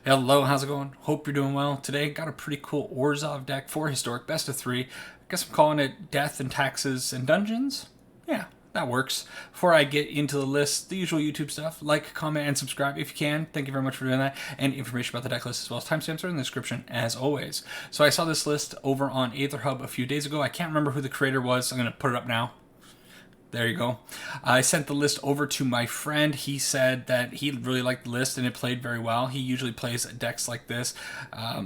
Hello, how's it going? Hope you're doing well. Today, got a pretty cool Orzhov deck for Historic, best of 3. I guess I'm calling it Death and Taxes and Dungeons. Yeah, that works. Before I get into the list, the usual YouTube stuff, like, comment, and subscribe if you can. Thank you very much for doing that. And information about the deck list as well as timestamps are in the description as always. So I saw this list over on AetherHub a few days ago. I can't remember who the creator was. I'm going to put it up now. There you go. I sent the list over to my friend. He said that he really liked the list and it played very well. He usually plays decks like this.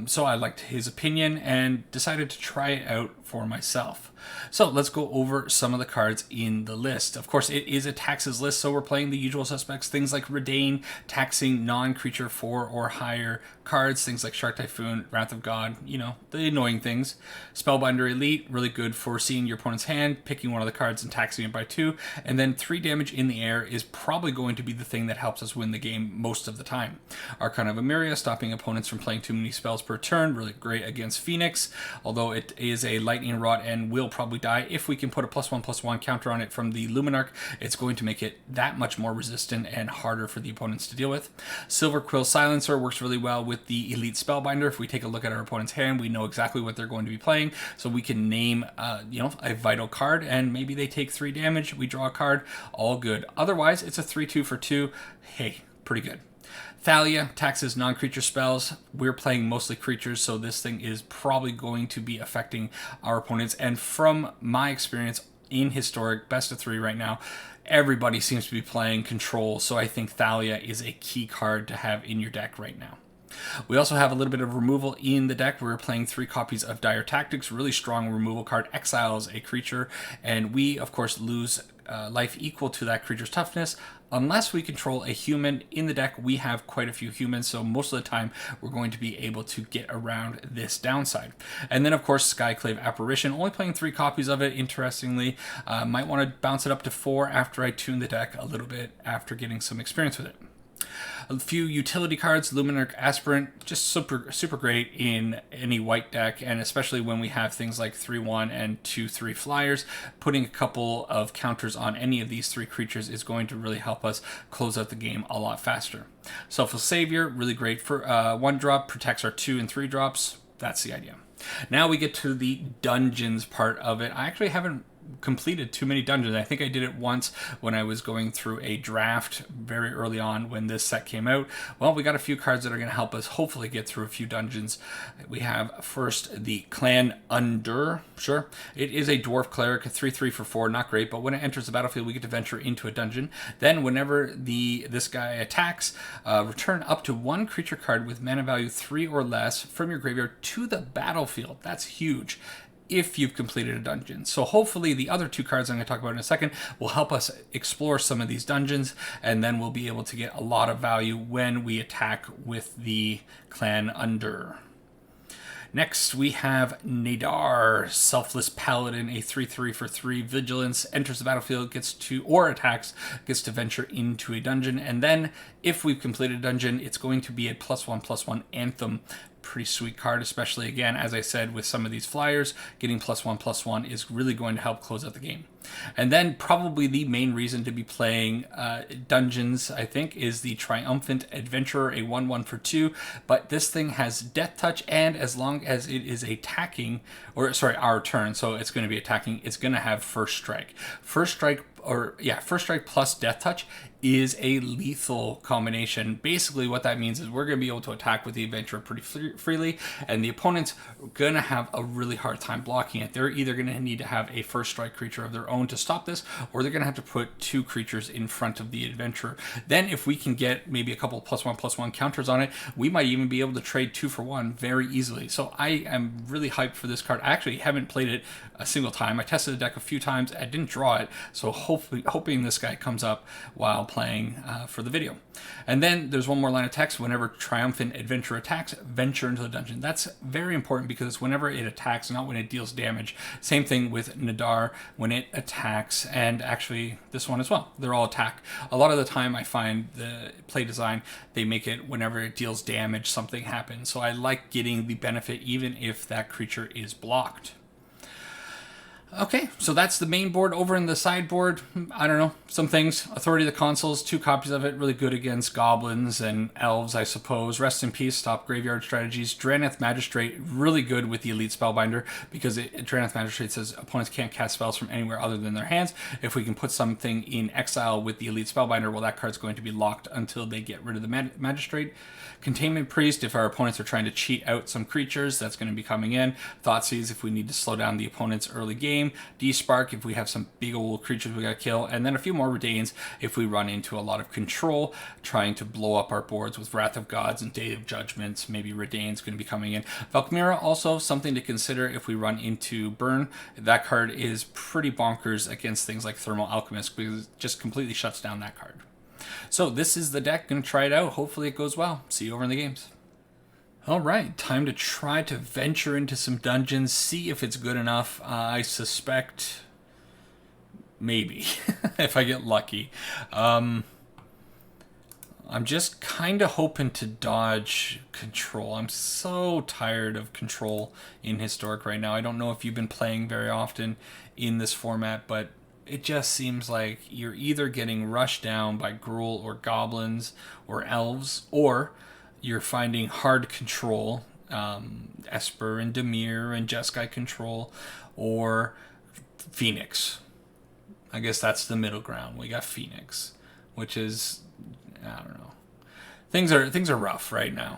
So I liked his opinion and decided to try it out for myself. So let's go over some of the cards in the list. Of course, it is a taxes list, so we're playing the usual suspects. Things like Redain, taxing non-creature 4 or higher cards. Things like Shark Typhoon, Wrath of God, you know, the annoying things. Spellbinder Elite, really good for seeing your opponent's hand, picking one of the cards and taxing it by 2. And then 3 damage in the air is probably going to be the thing that helps us win the game most of the time. Archon of Emeria, stopping opponents from playing too many spells per turn, really great against Phoenix, although it is a lightning rod and will probably die. If we can put a +1/+1 counter on it from the Luminarch, it's going to make it that much more resistant and harder for the opponents to deal with. Silver Quill Silencer works really well with the Elite Spellbinder. If we take a look at our opponent's hand, we know exactly what they're going to be playing, so we can name a vital card, and maybe they take 3 damage, we draw a card, all good. Otherwise, it's a 3/2 for 2. Hey, pretty good. Thalia taxes non-creature spells. We're playing mostly creatures, so this thing is probably going to be affecting our opponents. And from my experience in Historic, best of 3 right now, everybody seems to be playing control, so I think Thalia is a key card to have in your deck right now. We also have a little bit of removal in the deck. We're playing 3 copies of Dire Tactics, really strong removal card, exiles a creature, and we, of course, lose life equal to that creature's toughness. Unless we control a human in the deck, we have quite a few humans, so most of the time we're going to be able to get around this downside. And then, of course, Skyclave Apparition, only playing 3 copies of it, interestingly. Might want to bounce it up to 4 after I tune the deck a little bit after getting some experience with it. A few utility cards, Luminarch Aspirant, just super great in any white deck, and especially when we have things like 3/1 and 2/3 flyers. Putting a couple of counters on any of these 3 creatures is going to really help us close out the game a lot faster. Selfless Savior, really great for 1-drop, protects our 2 and 3 drops. That's the idea. Now we get to the dungeons part of it. I actually haven't completed too many dungeons. I think I did it once when I was going through a draft very early on when this set came out. Well, we got a few cards that are going to help us hopefully get through a few dungeons. We have first the Clan Under. Sure, it is a dwarf cleric, 3/3 for 4, not great, but when it enters the battlefield, we get to venture into a dungeon. Then whenever this guy attacks, return up to 1 creature card with mana value 3 or less from your graveyard to the battlefield. That's huge if you've completed a dungeon. So hopefully the other 2 cards I'm going to talk about in a second will help us explore some of these dungeons, and then we'll be able to get a lot of value when we attack with the Clan Under. Next, we have Nadar, Selfless Paladin, a 3/3 for 3 vigilance, enters the battlefield, gets to venture into a dungeon, and then if we've completed a dungeon, it's going to be a +1/+1 Anthem. Pretty sweet card, especially again, as I said, with some of these flyers, getting +1/+1 is really going to help close out the game. And then probably the main reason to be playing dungeons, I think, is the Triumphant Adventurer, a 1/1 for 2. But this thing has Death Touch, and as long as it is attacking, our turn, so it's going to be attacking, it's going to have First Strike. First Strike plus Death Touch is a lethal combination. Basically what that means is we're going to be able to attack with the Adventurer pretty freely, and the opponent's going to have a really hard time blocking it. They're either going to need to have a First Strike creature of their own to stop this, or they're going to have to put 2 creatures in front of the Adventurer. Then if we can get maybe a couple +1/+1 counters on it, we might even be able to trade 2 for 1 very easily. So I am really hyped for this card. I actually haven't played it a single time. I tested the deck a few times. I didn't draw it, so hoping this guy comes up while playing for the video. And then there's one more line of text. Whenever Triumphant Adventurer attacks, venture into the dungeon. That's very important because it's whenever it attacks, not when it deals damage. Same thing with Nadar when it attacks, and actually this one as well. They're all attack. A lot of the time I find the play design, they make it whenever it deals damage, something happens. So I like getting the benefit even if that creature is blocked. Okay, so that's the main board. Over in the sideboard, I don't know, some things. Authority of the Consuls, 2 copies of it, really good against goblins and elves, I suppose. Rest in Peace, stop graveyard strategies. Drannith Magistrate, really good with the Elite Spellbinder, because Drannith Magistrate says opponents can't cast spells from anywhere other than their hands. If we can put something in exile with the Elite Spellbinder, well, that card's going to be locked until they get rid of the Magistrate. Containment Priest, if our opponents are trying to cheat out some creatures, that's going to be coming in. Thoughtseize, if we need to slow down the opponent's early game. D-Spark, if we have some big old creatures we got to kill. And then a few more Redains if we run into a lot of control, trying to blow up our boards with Wrath of Gods and Day of Judgments. Maybe Redain's going to be coming in. Valkmira, also something to consider if we run into Burn. That card is pretty bonkers against things like Thermal Alchemist, because it just completely shuts down that card. So this is the deck. Going to try it out. Hopefully it goes well. See you over in the games. All right, time to try to venture into some dungeons, see if it's good enough. I suspect maybe, if I get lucky. I'm just kind of hoping to dodge control. I'm so tired of control in Historic right now. I don't know if you've been playing very often in this format, but it just seems like you're either getting rushed down by Gruul or Goblins or Elves, or you're finding hard control, Esper and Dimir and Jeskai control, or Phoenix. I guess that's the middle ground. We got Phoenix, which is, I don't know. Things are rough right now.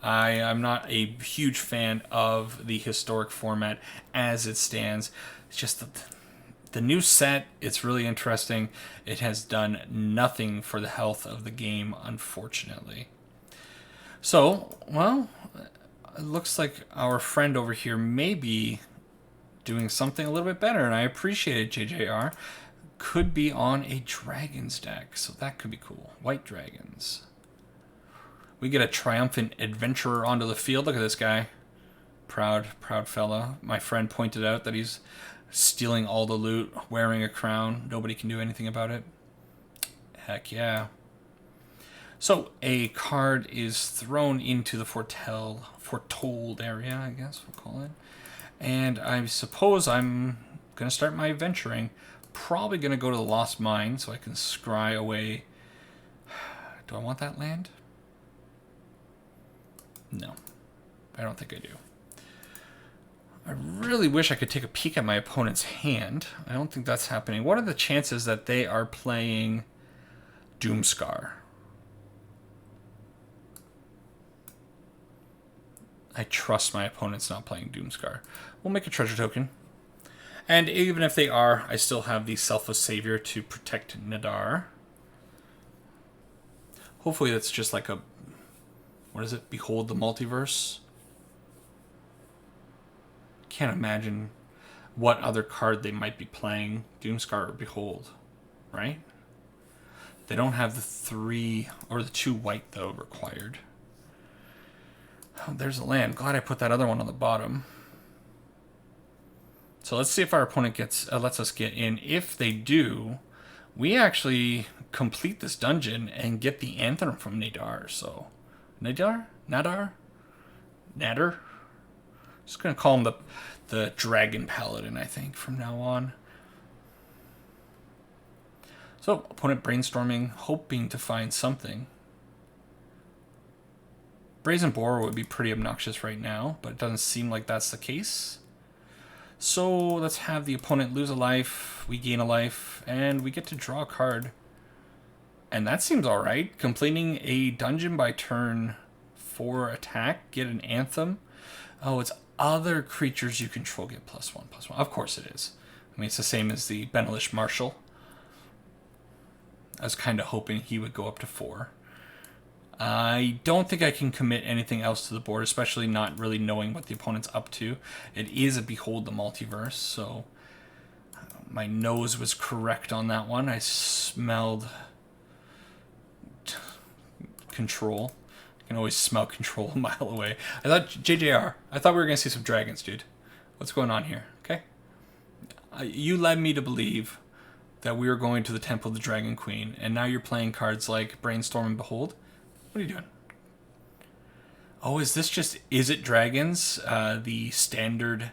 I'm not a huge fan of the Historic format as it stands. It's just the new set, it's really interesting. It has done nothing for the health of the game, unfortunately. So, well, it looks like our friend over here may be doing something a little bit better, and I appreciate it, JJR. Could be on a Dragons deck, so that could be cool. White Dragons. We get a triumphant adventurer onto the field. Look at this guy. Proud fella. My friend pointed out that he's stealing all the loot, wearing a crown. Nobody can do anything about it. Heck yeah. So a card is thrown into the foretold area, I guess we'll call it. And I suppose I'm going to start my adventuring. Probably going to go to the Lost Mine so I can scry away. Do I want that land? No, I don't think I do. I really wish I could take a peek at my opponent's hand. I don't think that's happening. What are the chances that they are playing Doomscar? I trust my opponent's not playing Doomscar. We'll make a treasure token. And even if they are, I still have the Selfless Savior to protect Nadar. Hopefully that's just like a... What is it? Behold the Multiverse? Can't imagine what other card they might be playing. Doomscar or Behold, right? They don't have the 3 or the 2 white, though, required. Oh, there's a land. Glad I put that other one on the bottom. So let's see if our opponent lets us get in. If they do, we actually complete this dungeon and get the Anthem from Nadar. So, Nadar? Just going to call him the Dragon Paladin, I think, from now on. So, opponent brainstorming, hoping to find something. Brazen Boar would be pretty obnoxious right now, but it doesn't seem like that's the case. So, let's have the opponent lose a life, we gain a life, and we get to draw a card. And that seems alright. Completing a dungeon by turn 4 attack, get an Anthem. Oh, it's other creatures you control get +1/+1. Of course it is. I mean, it's the same as the Benelish Marshal. I was kind of hoping he would go up to 4. I don't think I can commit anything else to the board, especially not really knowing what the opponent's up to. It is a Behold the Multiverse, so my nose was correct on that one. I smelled control. I can always smell control a mile away. I thought, JJR, I thought we were going to see some dragons, dude. What's going on here, okay? You led me to believe that we were going to the Temple of the Dragon Queen, and now you're playing cards like Brainstorm and Behold? What are you doing? Oh, is this just Izzet Dragons? The standard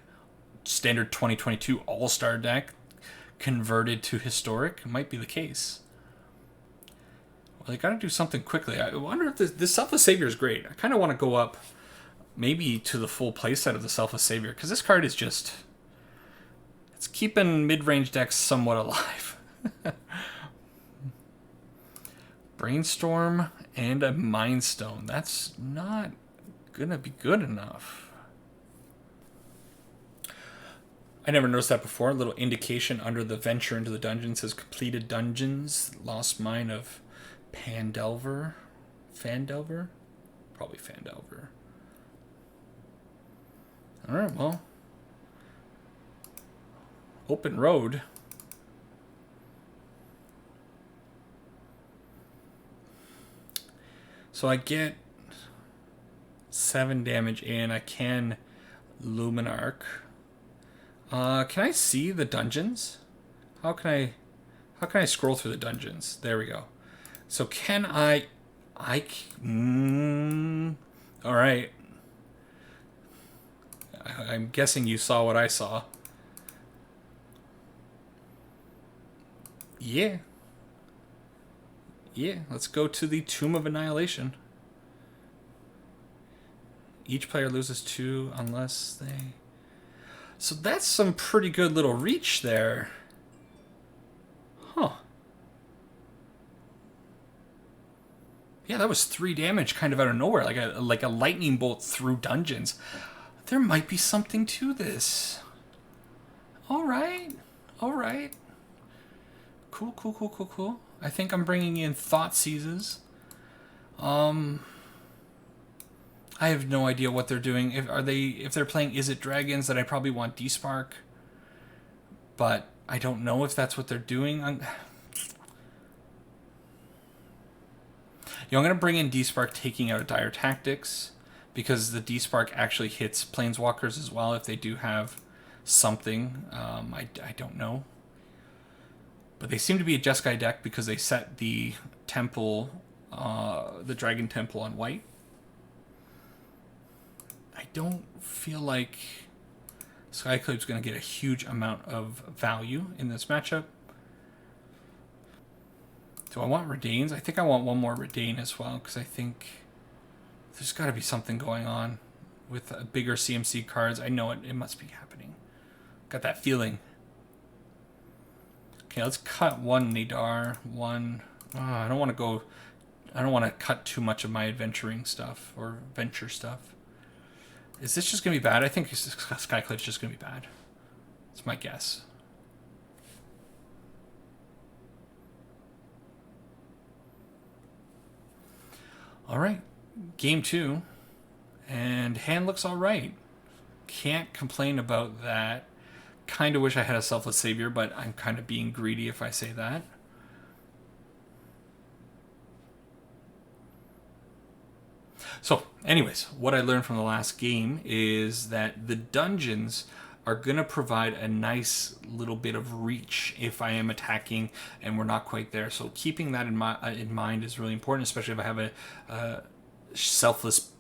standard 2022 All-Star deck converted to historic. It might be the case. Well, they got to do something quickly. I wonder if this Selfless Savior is great. I kind of want to go up maybe to the full playset of the Selfless Savior, because this card is just... it's keeping mid-range decks somewhat alive. Brainstorm and a Mind Stone. That's not gonna be good enough. I never noticed that before. A little indication under the venture into the dungeon says completed dungeons. Lost Mine of Pandelver. Fandelver? Probably Fandelver. Alright, well. Open road. So I get 7 damage and I can Luminarch. Can I see the dungeons? How can I scroll through the dungeons? There we go. So can all right. I'm guessing you saw what I saw. Yeah. Yeah, let's go to the Tomb of Annihilation. Each player loses 2 unless they... So that's some pretty good little reach there. Huh. Yeah, that was 3 damage kind of out of nowhere, like a lightning bolt through dungeons. There might be something to this. All right. All right. Cool. I think I'm bringing in Thought Seizes. I have no idea what they're doing. If they're playing Izzet Dragons, then I probably want D-Spark. But I don't know if that's what they're doing. I'm going to bring in D-Spark taking out a Dire Tactics, because the D-Spark actually hits Planeswalkers as well if they do have something. I don't know. But they seem to be a Jeskai deck because they set the temple, the Dragon Temple on white. I don't feel like Skyclave's going to get a huge amount of value in this matchup. Do I want Redains? I think I want one more Redain as well, because I think there's got to be something going on with bigger CMC cards. I know it must be happening. Got that feeling. Okay, let's cut one Nadar, one... I don't want to cut too much of my adventuring stuff, or venture stuff. Is this just going to be bad? I think Skyclave's just going to be bad. That's my guess. All right, game 2, and hand looks all right. Can't complain about that. Kind of wish I had a Selfless Savior, but I'm kind of being greedy if I say that. So, anyways, what I learned from the last game is that the dungeons are going to provide a nice little bit of reach if I am attacking and we're not quite there. So keeping that in mind is really important, especially if I have a Selfless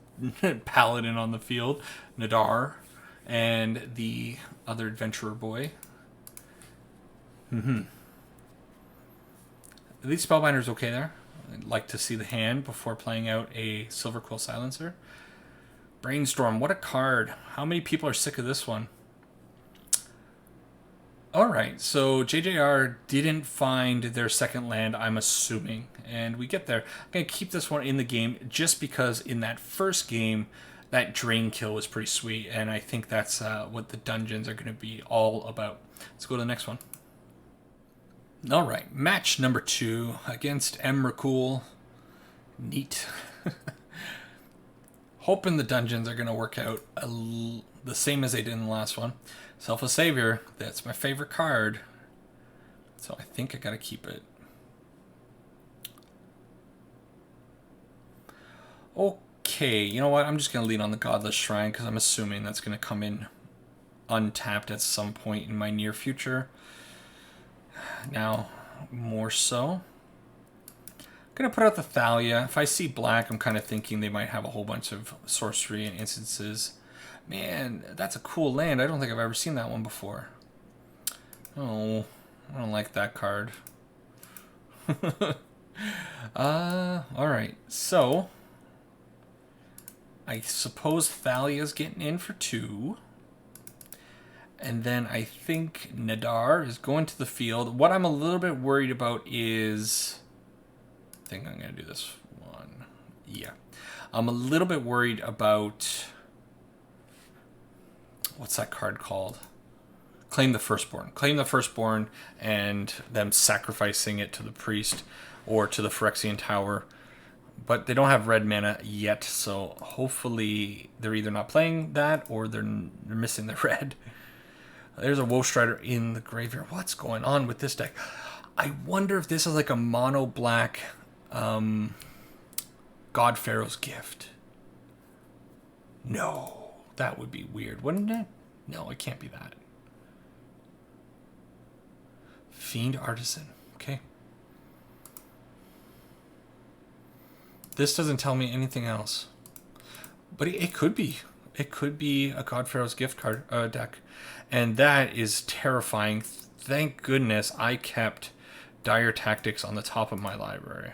Paladin on the field, Nadar, and the other Adventurer Boy. The Spellbinder's okay there. I'd like to see the hand before playing out a Silver Quill Silencer. Brainstorm, what a card. How many people are sick of this one? Alright, so JJR didn't find their second land, I'm assuming. And we get there. I'm going to keep this one in the game just because in that first game, that drain kill was pretty sweet. And I think that's what the dungeons are going to be all about. Let's go to the next one. Alright, match number 2 against Emrakul. Neat. Hoping the dungeons are going to work out the same as they did in the last one. Selfless Savior, that's my favorite card. So I think I got to keep it. Okay, you know what? I'm just going to lean on the Godless Shrine because I'm assuming that's going to come in untapped at some point in my near future. Now, more so. I'm going to put out the Thalia. If I see black, I'm kind of thinking they might have a whole bunch of sorcery and instances. Man, that's a cool land. I don't think I've ever seen that one before. Oh, I don't like that card. Alright. So, I suppose Thalia's getting in for 2. And then I think Nadar is going to the field. What I'm a little bit worried about is... I think I'm going to do this one. Yeah. I'm a little bit worried about... What's that card called? Claim the Firstborn. Claim the Firstborn and them sacrificing it to the priest or to the Phyrexian Tower. But they don't have red mana yet, so hopefully they're either not playing that or they're missing the red. There's a Wolf Strider in the graveyard. What's going on with this deck? I wonder if this is like a mono black God Pharaoh's Gift. No, that would be weird, wouldn't it? No, it can't be that. Fiend Artisan. Okay. This doesn't tell me anything else. But it could be. It could be a God Pharaoh's Gift card deck. And that is terrifying. Thank goodness I kept Dire Tactics on the top of my library.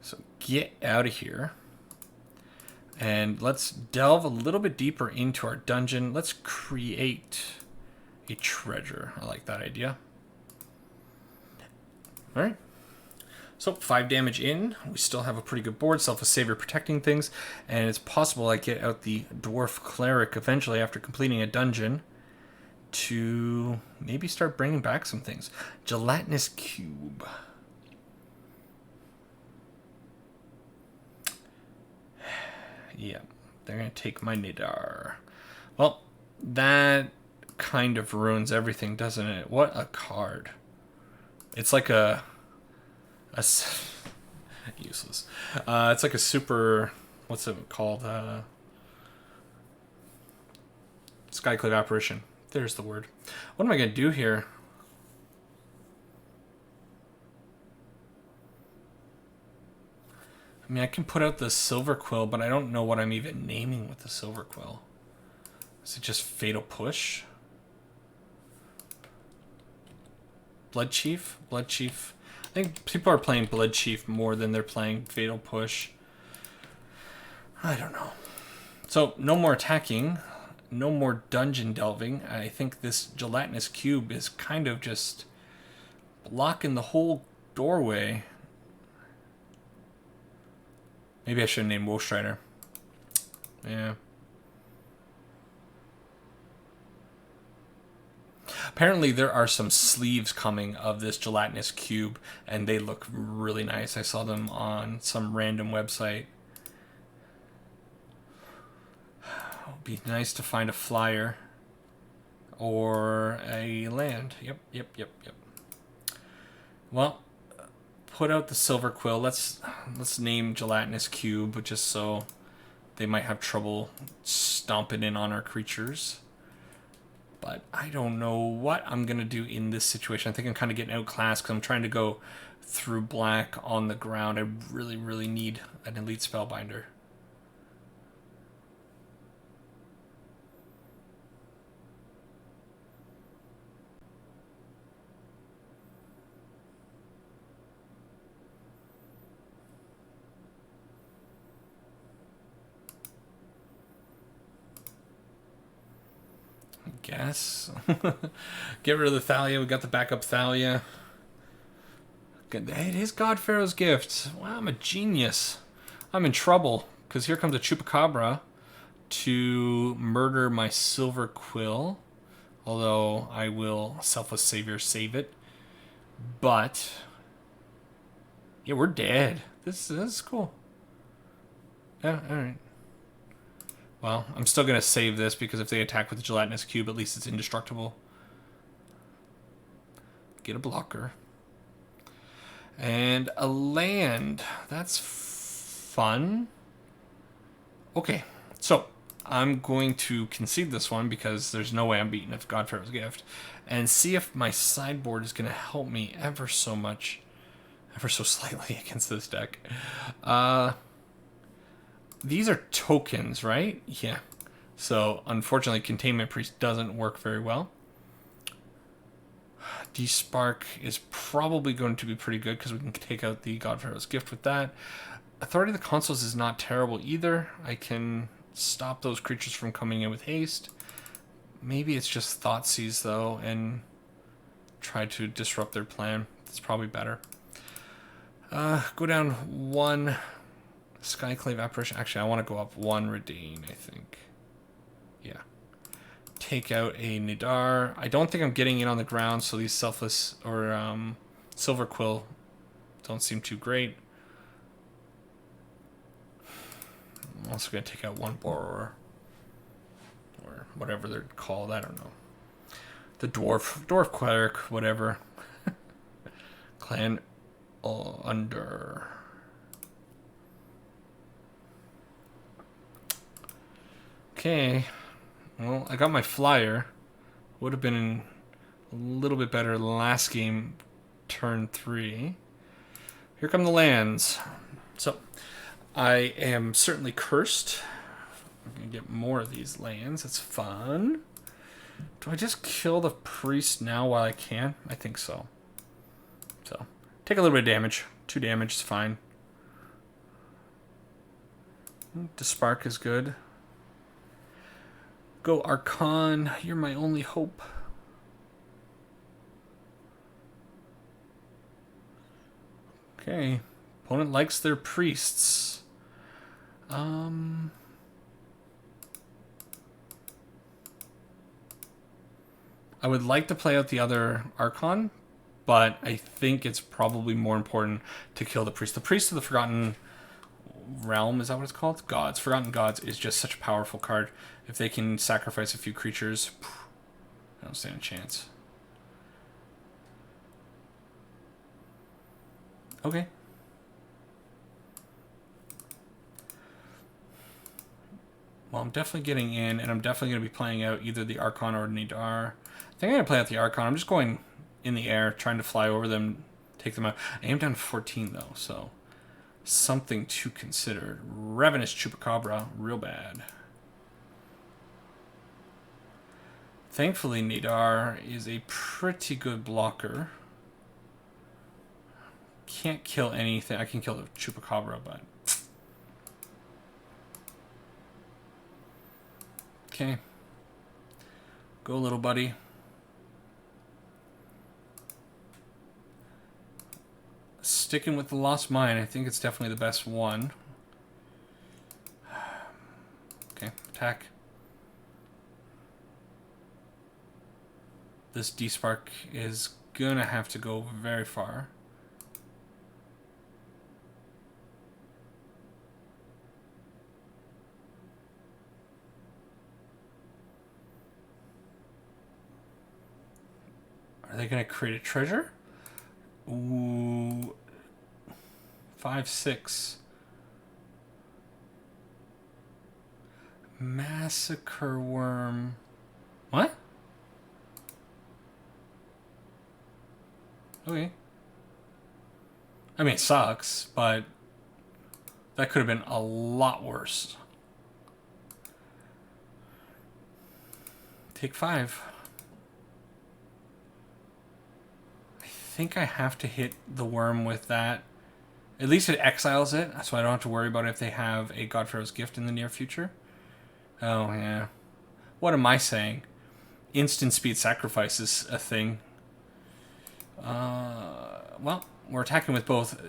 So get out of here. And let's delve a little bit deeper into our dungeon. Let's create a treasure. I like that idea. All right. So 5 damage in. We still have a pretty good board. Self a Savior protecting things. And it's possible I get out the Dwarf Cleric eventually after completing a dungeon to maybe start bringing back some things. Gelatinous Cube. Yeah, they're going to take my Nidar. Well, that kind of ruins everything, doesn't it? What a card. It's like a useless. It's like a super, what's it called? Skyclave Apparition. There's the word. What am I going to do here? I mean, I can put out the Silver Quill, but I don't know what I'm even naming with the Silver Quill. Is it just Fatal Push? Blood Chief? Blood Chief. I think people are playing Blood Chief more than they're playing Fatal Push. I don't know. So, no more attacking. No more dungeon delving. I think this Gelatinous Cube is kind of just blocking the whole doorway. Maybe I should have named Wolf Strider. Yeah. Apparently there are some sleeves coming of this Gelatinous Cube, and they look really nice. I saw them on some random website. It would be nice to find a flyer or a land. Yep. Well, put out the Silver Quill. Let's name Gelatinous Cube, just so they might have trouble stomping in on our creatures. But I don't know what I'm going to do in this situation. I think I'm kind of getting outclassed because I'm trying to go through black on the ground. I really need an Elite Spellbinder. Guess. Get rid of the Thalia. We got the backup Thalia. It is God Pharaoh's Gift. Wow, I'm a genius. I'm in trouble because here comes a Chupacabra to murder my Silver Quill. Although I will Selfless Savior save it. But yeah, we're dead. This is cool. Yeah, alright. Well, I'm still going to save this because if they attack with the Gelatinous Cube, at least it's indestructible. Get a blocker. And a land. That's fun. Okay, so I'm going to concede this one because there's no way I'm beating if God Pharaoh's Gift. And see if my sideboard is going to help me ever so much, ever so slightly against this deck. These are tokens, right? Yeah. So, unfortunately, Containment Priest doesn't work very well. Despark is probably going to be pretty good because we can take out the God Pharaoh's Gift with that. Authority of the Consuls is not terrible either. I can stop those creatures from coming in with haste. Maybe it's just Thoughtseize, though, and try to disrupt their plan. That's probably better. Go down 1 Skyclave Apparition. Actually, I want to go up 1 Redain, I think. Yeah. Take out a Nidar. I don't think I'm getting in on the ground, so these Selfless or Silver Quill don't seem too great. I'm also going to take out 1 Borer. Or whatever they're called, I don't know. The Dwarf Cleric, whatever. Clan under. Okay. Well, I got my flyer. Would have been a little bit better last game, turn 3. Here come the lands. So, I am certainly cursed. I'm going to get more of these lands. It's fun. Do I just kill the priest now while I can? I think so. So, take a little bit of damage. 2 damage is fine. Despark is good. Go Archon. You're my only hope. Okay. Opponent likes their priests. I would like to play out the other Archon, but I think it's probably more important to kill the priest. The Priest of the Forgotten Realm, is that what it's called? Gods. Forgotten Gods is just such a powerful card. If they can sacrifice a few creatures, I don't stand a chance. Okay. Well, I'm definitely getting in, and I'm definitely going to be playing out either the Archon or Nidar. I think I'm going to play out the Archon. I'm just going in the air, trying to fly over them, take them out. I am down to 14, though, so something to consider. Ravenous Chupacabra, real bad. Thankfully, Nidar is a pretty good blocker. Can't kill anything. I can kill the Chupacabra, but... Okay. Go, little buddy. Sticking with the Lost Mine. I think it's definitely the best one. Okay, attack. This Despark is gonna have to go very far. Are they gonna create a treasure? Ooh. 5/6. Massacre Worm. What? Okay. I mean, it sucks, but that could have been a lot worse. Take 5. I think I have to hit the worm with that. At least it exiles it, so I don't have to worry about if they have a God Pharaoh's Gift in the near future. Oh, yeah. What am I saying? Instant speed sacrifice is a thing. Well, we're attacking with both.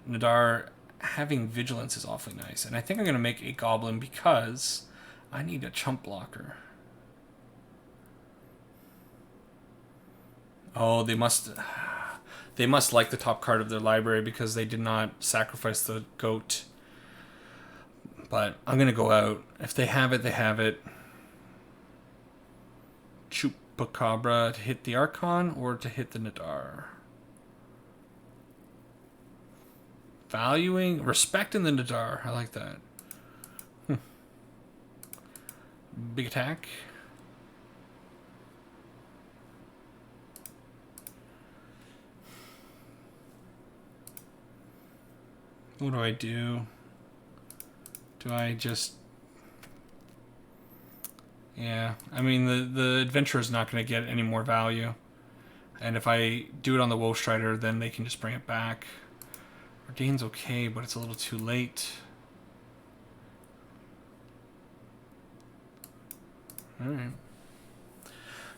Nidar having vigilance is awfully nice. And I think I'm going to make a goblin because I need a chump blocker. Oh, they must like the top card of their library because they did not sacrifice the goat. But I'm going to go out. If they have it, they have it. Chupacabra to hit the Archon or to hit the Nidar. Respecting the Nidar. I like that. Big attack. What do I do? Do I just... Yeah, I mean, the adventurer is not going to get any more value. And if I do it on the Wolf Strider, then they can just bring it back. Ordain's okay, but it's a little too late. Alright.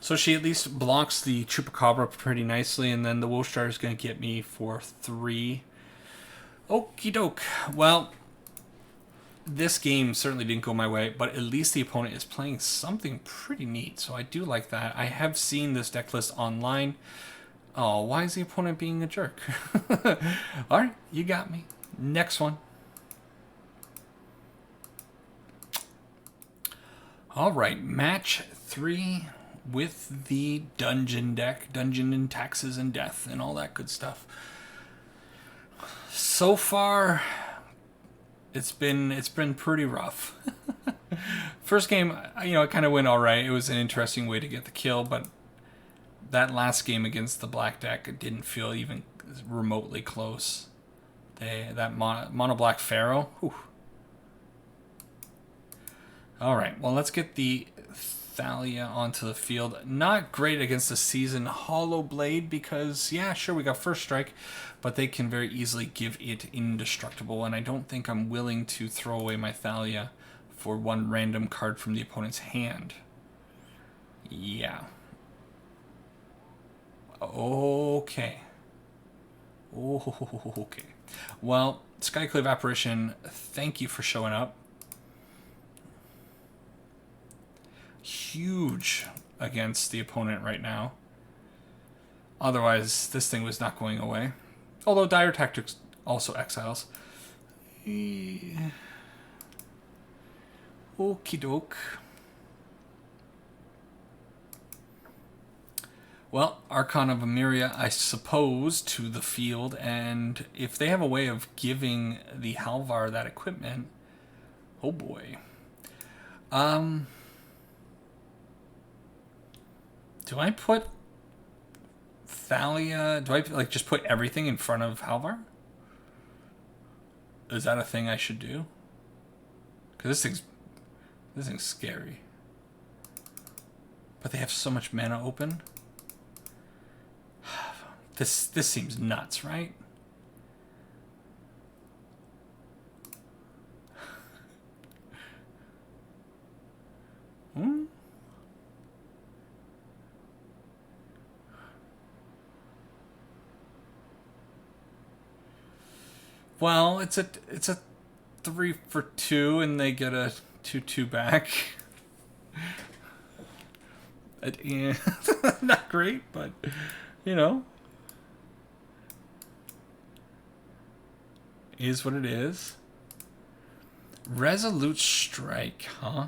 So she at least blocks the Chupacabra pretty nicely, and then the Wolf Strider is going to get me for 3. Okie doke. Well, this game certainly didn't go my way, but at least the opponent is playing something pretty neat, so I do like that. I have seen this deck list online. Oh, why is the opponent being a jerk? Alright, you got me. Next one. Alright, match 3 with the dungeon deck. Dungeon and taxes and death and all that good stuff. So far, it's been pretty rough. First game, it kind of went alright. It was an interesting way to get the kill, but that last game against the black deck, it didn't feel even remotely close. That mono black Pharaoh. Whew. Alright, well, let's get the Thalia onto the field. Not great against the Seasoned Hollow Blade because, yeah, sure, we got first strike, but they can very easily give it indestructible, and I don't think I'm willing to throw away my Thalia for one random card from the opponent's hand. Yeah. Okay. Okay. Well, Skyclave Apparition, thank you for showing up. Huge against the opponent right now. Otherwise, this thing was not going away. Although Dire Tactics also exiles. Okie doke. Well, Archon of Emeria, I suppose, to the field, and if they have a way of giving the Halvar that equipment, oh boy. Do I put Thalia? Do I just put everything in front of Halvar? Is that a thing I should do? Because this thing's scary. But they have so much mana open. This seems nuts, right? Hmm? Well, it's a 3 for 2, and they get a 2/2 back. Yeah, not great, but is what it is. Resolute Strike, huh?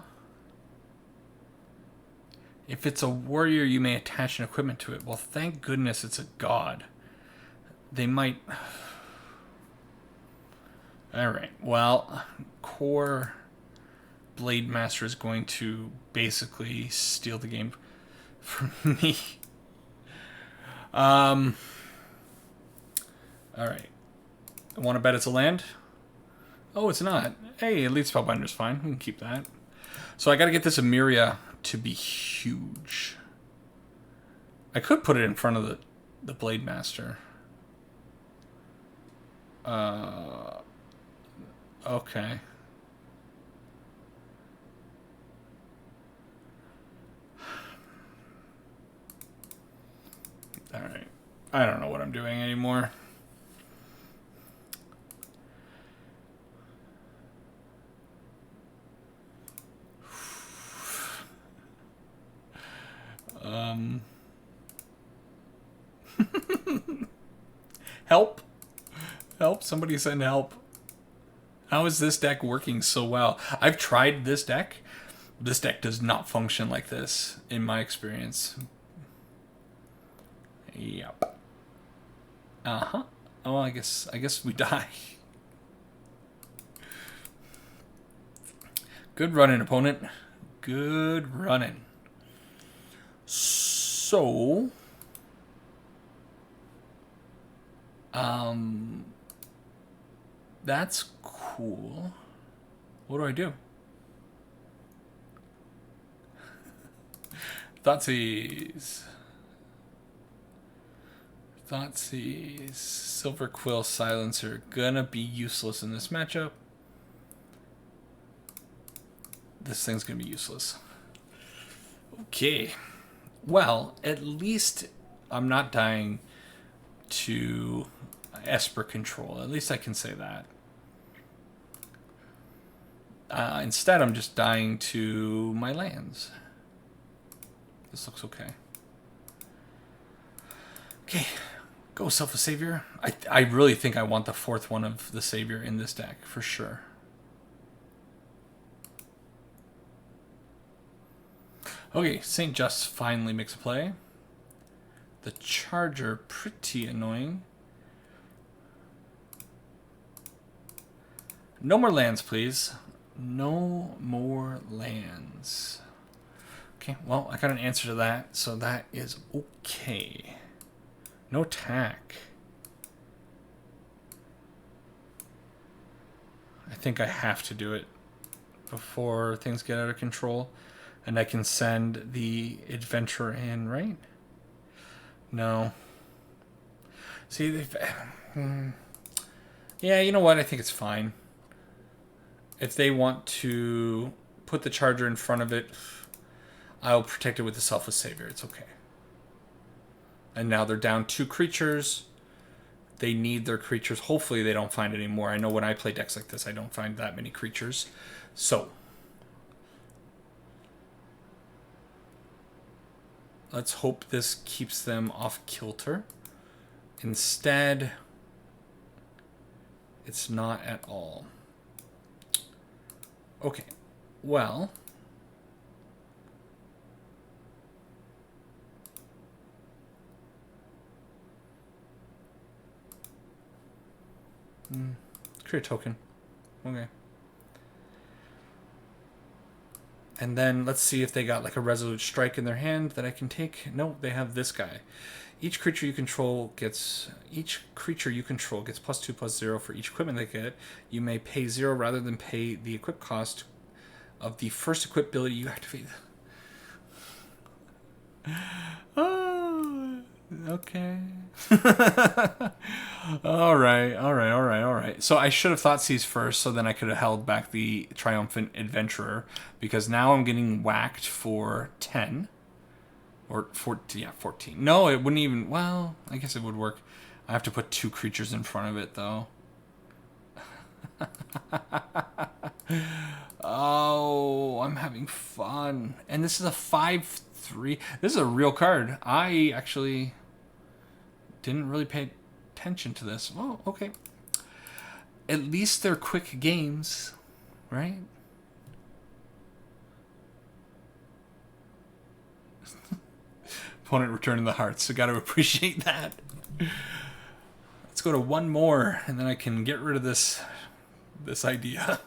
If it's a warrior, you may attach an equipment to it. Well, thank goodness it's a god. They might... Alright, well, Core Blade Master is going to basically steal the game from me. Alright. I want to bet it's a land? Oh, it's not. Hey, Elite Spellbinder's fine. We can keep that. So I got to get this Emeria to be huge. I could put it in front of the Blade Master. Okay. Alright. I don't know what I'm doing anymore. Help. Help. Somebody send help. How is this deck working so well? I've tried this deck. This deck does not function like this, in my experience. Yep. Uh-huh. Oh, I guess we die. Good running, opponent. Good running. So... that's cool. What do I do? Thoughtseize. Thoughtseize. Silver Quill Silencer. Gonna be useless in this matchup. This thing's gonna be useless. Okay. Well, at least I'm not dying to Esper Control. At least I can say that. Instead, I'm just dying to my lands. This looks okay. Okay. Go Self a Savior. I really think I want the fourth one of the Savior in this deck, for sure. Okay, St. Just finally makes a play. The Charger, pretty annoying. No more lands, please. No more lands. Okay, well, I got an answer to that, so that is okay. No attack. I think I have to do it before things get out of control. And I can send the Adventurer in, right? No. See, yeah, you know what? I think it's fine. If they want to put the Charger in front of it, I'll protect it with the Selfless Savior. It's okay. And now they're down 2 creatures. They need their creatures. Hopefully they don't find any more. I know when I play decks like this, I don't find that many creatures. So let's hope this keeps them off kilter. Instead, it's not at all. Okay, well, create a token. Okay. And then let's see if they got like a Resolute Strike in their hand that I can take. No, they have this guy. Each creature you control gets +2/+0 for each equipment they get. You may pay 0 rather than pay the equip cost of the first equip ability you activate. Oh, okay. All right. So I should have Thoughtseize first, so then I could have held back the Triumphant Adventurer, because now I'm getting whacked for 10. Or 14, yeah, 14. No, it wouldn't even, well, I guess it would work. I have to put 2 creatures in front of it, though. Oh, I'm having fun. And this is a 5/3. This is a real card. I actually didn't really pay attention to this. Oh, okay. At least they're quick games, right? Opponent returning the hearts, so got to appreciate that. Let's go to one more, and then I can get rid of this idea.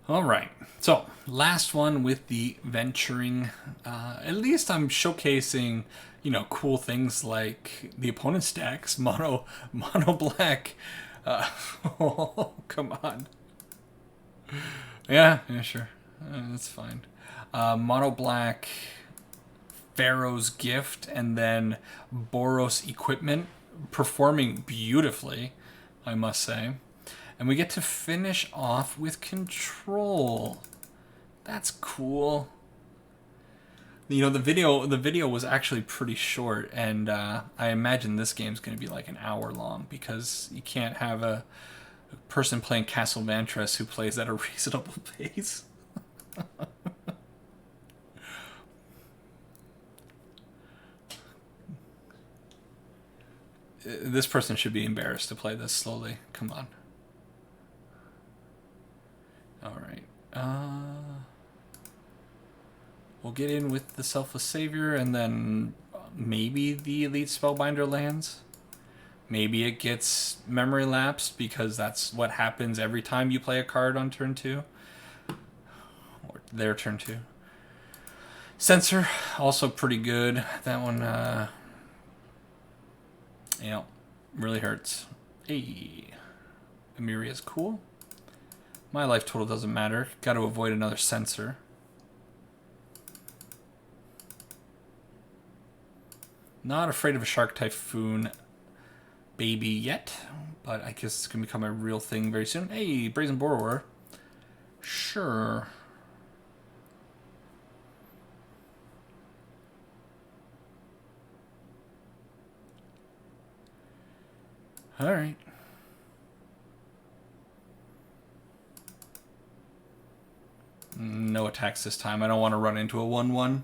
All right, so last one with the venturing. At least I'm showcasing, you know, cool things like the opponent's decks, mono black. Oh, come on. Yeah, sure, that's fine. Mono black, Pharaoh's Gift, and then Boros Equipment, performing beautifully, I must say. And we get to finish off with Control. That's cool. You know, the video was actually pretty short, and I imagine this game's going to be like an hour long, because you can't have a person playing Castle Vantress who plays at a reasonable pace. This person should be embarrassed to play this slowly. Come on. Alright. We'll get in with the Selfless Savior, and then maybe the Elite Spellbinder lands. Maybe it gets memory lapsed, because that's what happens every time you play a card on turn 2. Or their turn 2. Censor, also pretty good. That one, you know, really hurts. Hey, Amiria's cool. My life total doesn't matter. Got to avoid another censor. Not afraid of a Shark Typhoon baby yet, but I guess it's going to become a real thing very soon. Hey, Brazen Borrower. Sure. All right. No attacks this time. I don't want to run into a 1/1.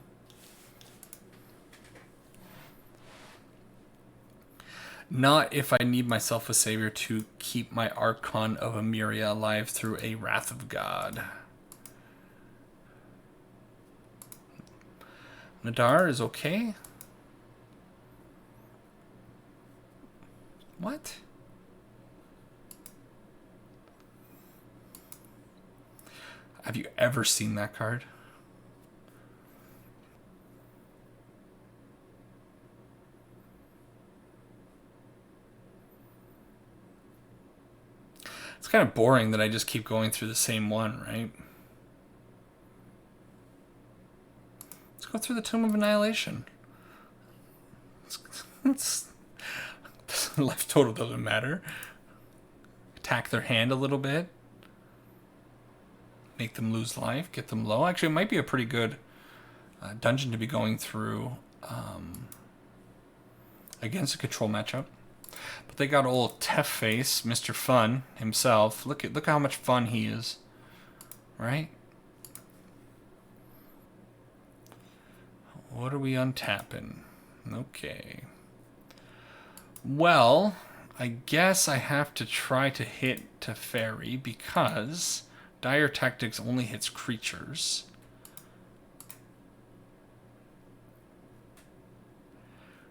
Not if I need myself a savior to keep my Archon of Emeria alive through a Wrath of God. Nadar is okay. What? Have you ever seen that card? It's kind of boring that I just keep going through the same one, right? Let's go through the Tomb of Annihilation. Life total doesn't matter. Attack their hand a little bit. Make them lose life, get them low. Actually, it might be a pretty good dungeon to be going through against a control matchup. But they got old Tef Face, Mr. Fun himself. Look how much fun he is, right? What are we untapping? Okay. Well, I guess I have to try to hit Teferi because Dire Tactics only hits creatures.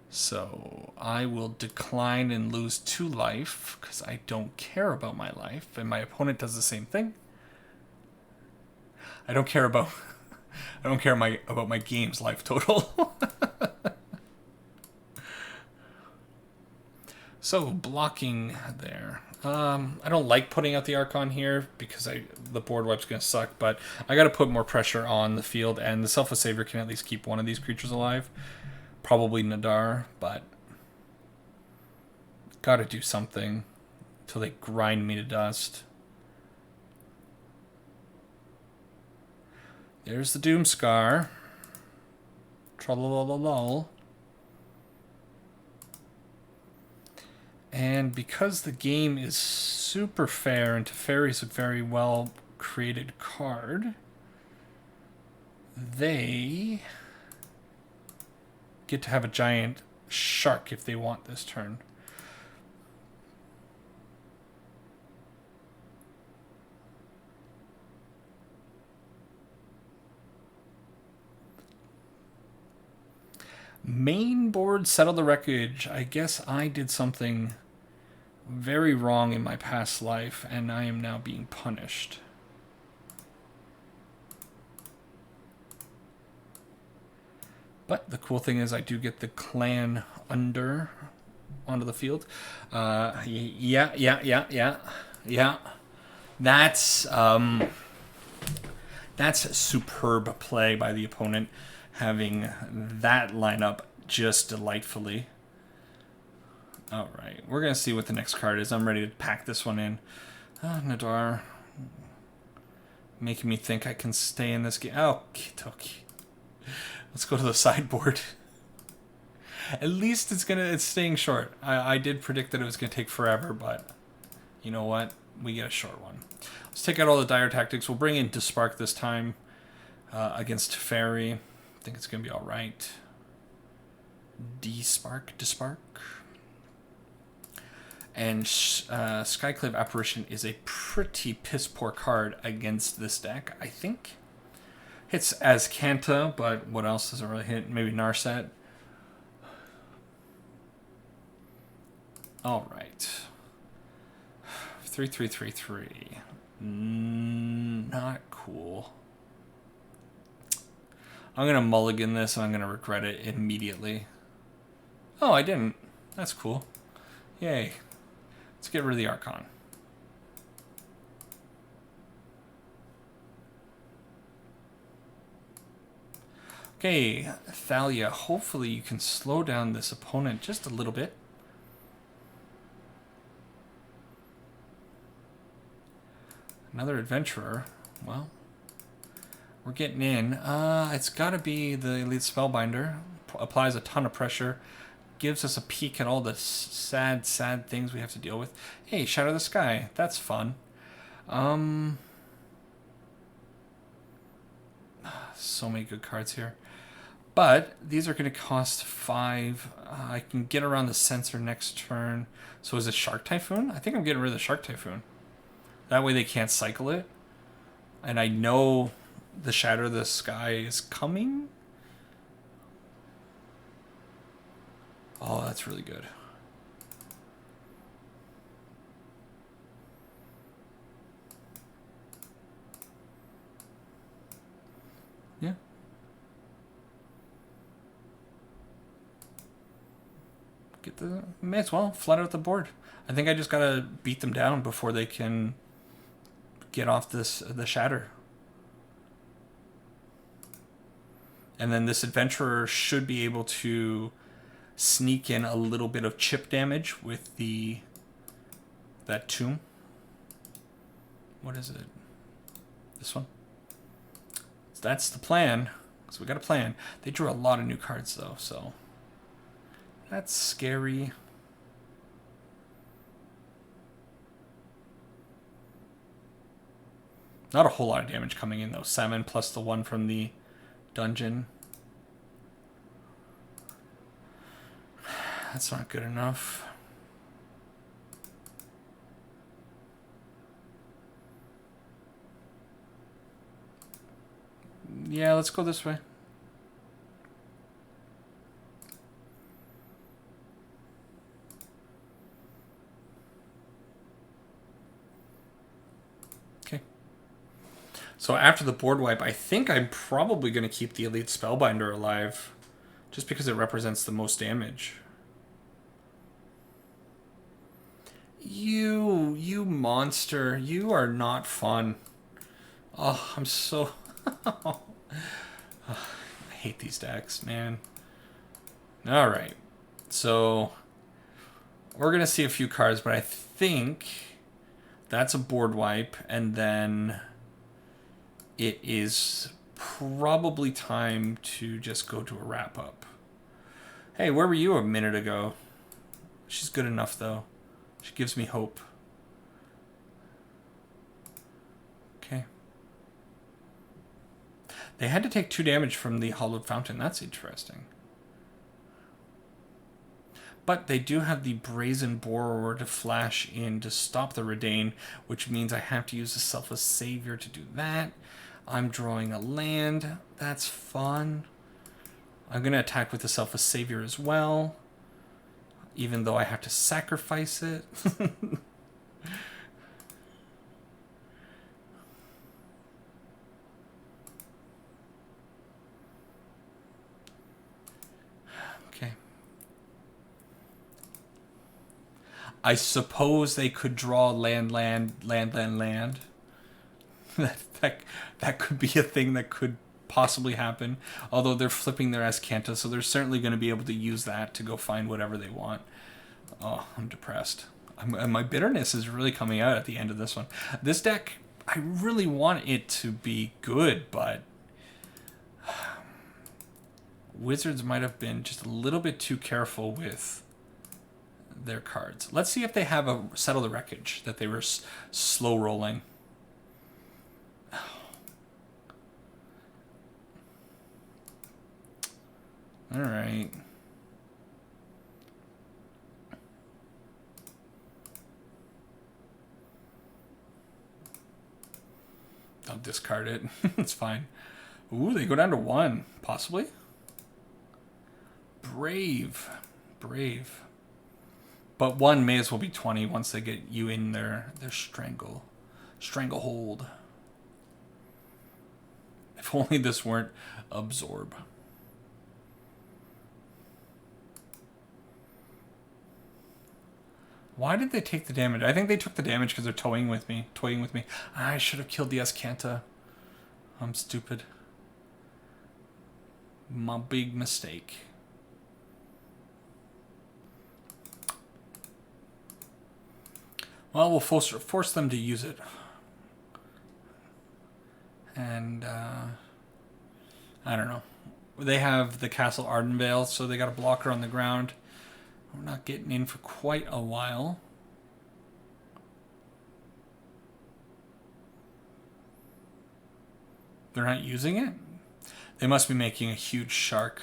So I will decline and lose 2 life because I don't care about my life, and my opponent does the same thing. I don't care about about my game's life total. So blocking there. I don't like putting out the Archon here because the board wipe's going to suck, but I got to put more pressure on the field, and the Selfless Savior can at least keep one of these creatures alive. Probably Nadar, but got to do something until they grind me to dust. There's the Doomscar. Tra-la-la-la-lol. And because the game is super fair and Teferi's a very well created card, they get to have a giant shark if they want this turn. Main board, Settle the Wreckage. I guess I did something very wrong in my past life, and I am now being punished. But the cool thing is I do get the clan under onto the field. Yeah. That's superb play by the opponent, having that lineup just delightfully. All right, we're going to see what the next card is. I'm ready to pack this one in. Nadar. Making me think I can stay in this game. Oh, okay. Let's go to the sideboard. At least it's staying short. I did predict that it was going to take forever, but you know what? We get a short one. Let's take out all the Dire Tactics. We'll bring in Despark this time against Teferi. I think it's going to be all right. Despark. And Skyclave Apparition is a pretty piss-poor card against this deck, I think. Hits as Kanta, but what else does it really hit? Maybe Narset. All right. 3/3/3/3. Not cool. I'm going to mulligan this, and I'm going to regret it immediately. Oh, I didn't. That's cool. Yay. Let's get rid of the Archon. Okay, Thalia, hopefully you can slow down this opponent just a little bit. Another adventurer. Well, we're getting in. It's got to be the Elite Spellbinder. Applies a ton of pressure. Gives us a peek at all the sad things we have to deal with. Hey, Shadow of the Sky. That's fun. So many good cards here. But these are going to cost 5. I can get around the Censor next turn. So is it Shark Typhoon? I think I'm getting rid of the Shark Typhoon. That way they can't cycle it. And I know the Shadow of the Sky is coming. Oh, that's really good. Yeah. May as well flood out the board. I think I just gotta beat them down before they can get off the Shatter. And then this Adventurer should be able to sneak in a little bit of chip damage with that Tomb. What is it? This one? So that's the plan. So we got a plan. They drew a lot of new cards though, so that's scary. Not a whole lot of damage coming in though. 7 plus the 1 from the dungeon. That's not good enough. Yeah, let's go this way. Okay. So after the board wipe, I think I'm probably going to keep the Elite Spellbinder alive. Just because it represents the most damage. You monster. You are not fun. Oh, I'm so... I hate these decks, man. Alright. So, we're going to see a few cards, but I think that's a board wipe, and then it is probably time to just go to a wrap-up. Hey, where were you a minute ago? She's good enough, though. She gives me hope. Okay. They had to take 2 damage from the Hollowed Fountain. That's interesting. But they do have the Brazen Borer to flash in to stop the Redain, which means I have to use the Selfless Savior to do that. I'm drawing a land. That's fun. I'm going to attack with the Selfless Savior as well, even though I have to sacrifice it. Okay. I suppose they could draw land. That could be a thing that could possibly happen. Although they're flipping their Azcanta, so they're certainly going to be able to use that to go find whatever they want. Oh, I'm depressed. My bitterness is really coming out at the end of this one. This deck, I really want it to be good, but Wizards might have been just a little bit too careful with their cards. Let's see if they have a Settle the Wreckage that they were slow rolling. All right. I'll discard it. It's fine. Ooh, they go down to 1, possibly. Brave. But 1 may as well be 20 once they get you in their stranglehold. If only this weren't Absorb. Why did they take the damage? I think they took the damage because they're toying with me. I should have killed the Azcanta. I'm stupid. My big mistake. Well, we'll force them to use it. And, I don't know. They have the Castle Ardenvale, so they got a blocker on the ground. We're not getting in for quite a while. They're not using it? They must be making a huge shark.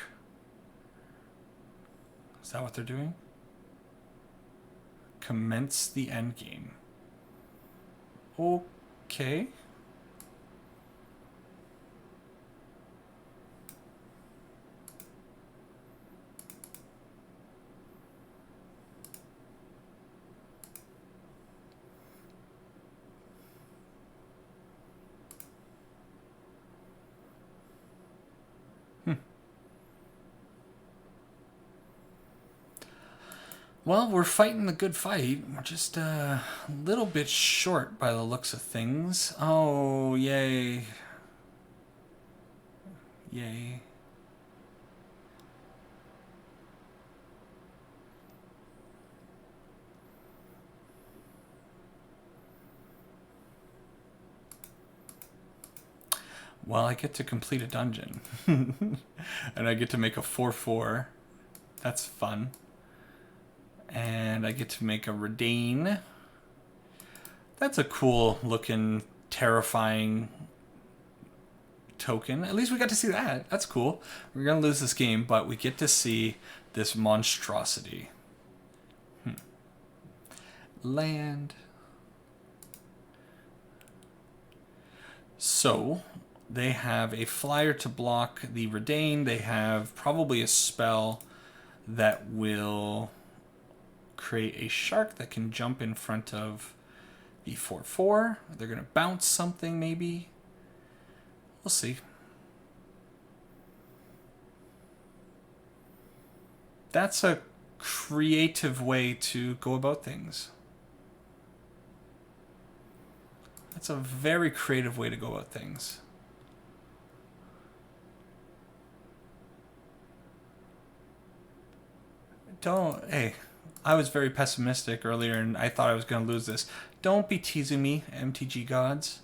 Is that what they're doing? Commence the end game. Okay. Well, we're fighting the good fight. We're just a little bit short by the looks of things. Oh, yay. Yay. Well, I get to complete a dungeon. And I get to make a 4/4. That's fun. And I get to make a Redain. That's a cool looking, terrifying token. At least we got to see that. That's cool. We're going to lose this game, but we get to see this monstrosity. Land. So, they have a flyer to block the Redain. They have probably a spell that will create a shark that can jump in front of the 4/4. They're going to bounce something, maybe. We'll see. That's a creative way to go about things. That's a very creative way to go about things. Hey, I was very pessimistic earlier and I thought I was going to lose this. Don't be teasing me, MTG gods.